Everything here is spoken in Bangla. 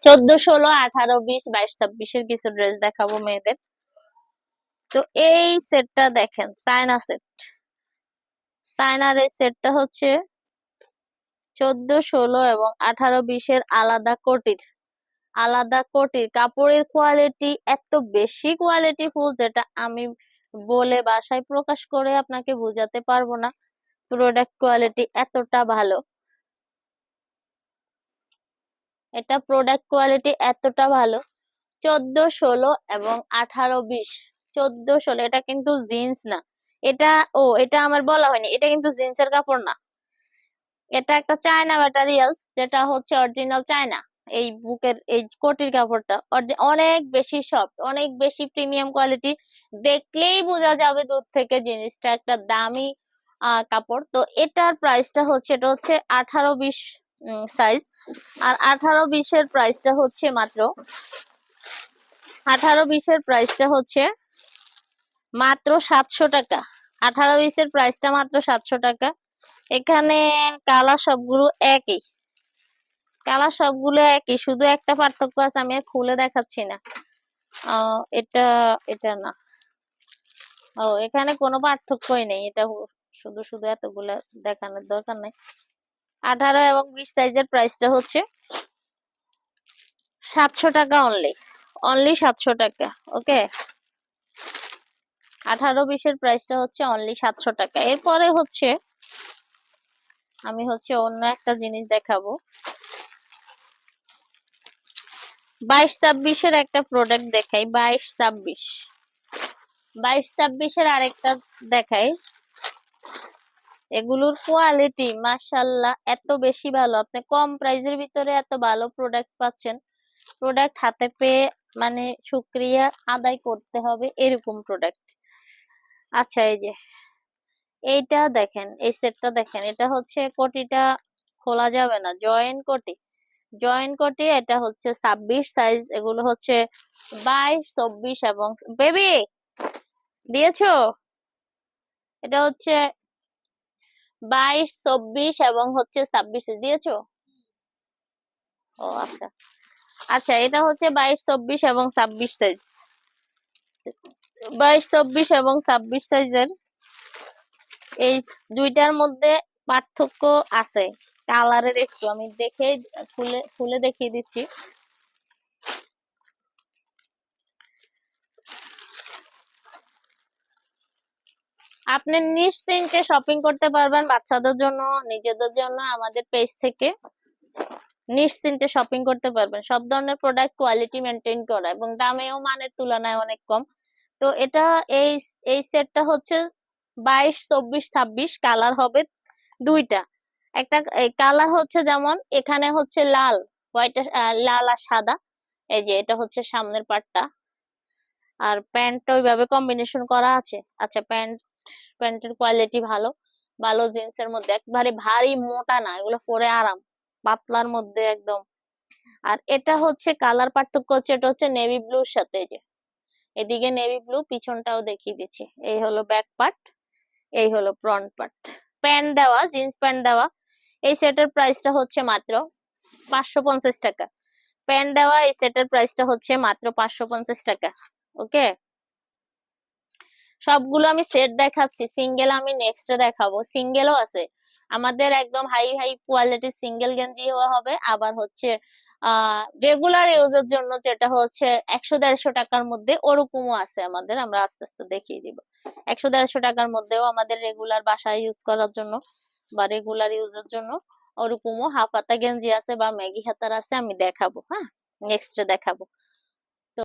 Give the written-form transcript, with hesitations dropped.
14, 16, 18, 20, 22, 26 কিছু ড্রেস দেখাবো মেয়েদের। তো এই সেটটা দেখেন, চায়না সেট। চায়নার এই সেটটা হচ্ছে 14, 16 এবং 18, 20 আলাদা কোটির কাপড়ের কোয়ালিটি এত বেশি কোয়ালিটিফুল, যেটা আমি বলে বাসায় প্রকাশ করে আপনাকে বোঝাতে পারবো না। প্রোডাক্ট কোয়ালিটি এতটা ভালো, এটা প্রোডাক্ট কোয়ালিটি এতটা ভালো। 14, 16 এবং 18, 20। 14, 16 এটা কিন্তু জিন্স না, এটা এটা আমার বলা হয়নি, এটা কিন্তু জিন্সের কাপড় না, এটা একটা চায়না ম্যাটেরিয়ালস, যেটা হচ্ছে অরিজিনাল চায়না। এই বুকের এই কোটির কাপড়টা অনেক বেশি সফট, অনেক বেশি প্রিমিয়াম কোয়ালিটি। দেখলেই বোঝা যাবে দূর থেকে জিনিসটা একটা দামি কাপড়। তো এটার প্রাইসটা হচ্ছে, এটা হচ্ছে 18, 20 সাইজ। আর 18, 20 এর প্রাইসটা হচ্ছে মাত্র 18, 20 এর প্রাইসটা হচ্ছে মাত্র 700 টাকা। 18, 20 এর প্রাইসটা মাত্র 700 টাকা। এখানে কালার সবগুলো একই, কালার সবগুলো একই, শুধু একটা পার্থক্য আছে, আমি আর খুলে দেখাচ্ছি না। এটা এটা না, এখানে কোনো পার্থক্যই নেই, এটা শুধু শুধু এতগুলা দেখানোর দরকার নেই। 18 এবং 20 সাইজের প্রাইসটা হচ্ছে 700 টাকা অনলি, 700 টাকা। ওকে, 18, 20 এর প্রাইসটা হচ্ছে অনলি 700 টাকা। এরপরে হচ্ছে আমি অন্য একটা জিনিস দেখাবো। 22, 26 এর একটা প্রোডাক্ট দেখাই। 22, 26, 22, 26 এর আরেকটা দেখাই। এগুলোর কোয়ালিটি মাশাআল্লাহ এত বেশি ভালো, আপনি কম প্রাইসের ভিতরে এত ভালো প্রোডাক্ট পাচ্ছেন। প্রোডাক্ট হাতে পেয়ে মানে শুকরিয়া আদায় করতে হবে, এরকম প্রোডাক্ট। আচ্ছা, এই যে এইটা দেখেন, এই সেটটা দেখেন, এটা হচ্ছে কোটিটা খোলা যাবে না, জয়েন্ট কোটি। জয়েন্ট কোটি, এটা হচ্ছে 26 সাইজ, এগুলো হচ্ছে 22, 24 এবং বেবি দিয়েছো, এটা হচ্ছে 22, 24 এবং হচ্ছে 26 দিয়েছো। ও আচ্ছা, আচ্ছা এটা হচ্ছে 22, 24 এবং 26 সাইজ। 22, 24 এবং 26 সাইজের এই দুইটার মধ্যে পার্থক্য আছে কালারের, একটু আমি দেখে খুলে খুলে দেখিয়ে দিচ্ছি। আপনি নিশ্চিন্তে শপিং করতে পারবেন বাচ্চাদের জন্য, নিজেদের জন্য। আমাদের পেজ থেকে নিশ্চিন্তে শপিং করতে পারবেন, সব ধরনের প্রোডাক্ট কোয়ালিটি মেনটেন করা এবং দামেও মানের তুলনায় অনেক কম। তো এটা এই এই সেটটা হচ্ছে 22, 24, 26, কালার হবে দুইটা। একটা কালার হচ্ছে যেমন এখানে হচ্ছে লাল, হোয়াইট, লাল আর সাদা। এই যে এটা হচ্ছে সামনের পার্টটা, আর প্যান্টটা ওইভাবে কম্বিনেশন করা আছে। আচ্ছা, প্যান্টের কোয়ালিটি ভালো, ভালো জিন্সের মধ্যে, একবারে ভারী মোটা না, এগুলো পরে আরাম, পাতলার মধ্যে একদম। আর এটা হচ্ছে কালার পার্থক্য হচ্ছে, এটা হচ্ছে নেভি ব্লুর সাথে, এই যে এদিকে নেভি ব্লু, পিছনটাও দেখিয়ে দিচ্ছি। এই হলো ব্যাক পার্ট, এই হলো ফ্রন্ট পার্ট। প্যান্ট দেওয়া, জিন্স প্যান্ট দেওয়া। এই সেটের প্রাইসটা হচ্ছে মাত্র 550 টাকা। প্যান্ট দেওয়া এই সেটের প্রাইসটা হচ্ছে মাত্র 550 টাকা। ওকে, সবগুলো আমি সেট দেখাচ্ছি, সিঙ্গেল আমি নেক্সট দেখাবো। সিঙ্গেলও আছে আমাদের, একদম হাই হাই কোয়ালিটির সিঙ্গেল গেঞ্জিও হবে, আবার হচ্ছে রেগুলার ইউজের জন্য যেটা হচ্ছে 100-150 টাকার মধ্যে, ওরকমও আছে আমাদের। আমরা আস্তে আস্তে দেখিয়ে দিব। 100-150 টাকার মধ্যেও আমাদের রেগুলার বাসায় ইউজ করার জন্য বা রেগুলার ইউজের জন্য ওরকমও হাফ হাতা গেঞ্জি আছে বা ম্যাগি হাতার আছে, আমি দেখাবো। হ্যাঁ, নেক্সট দেখাবো।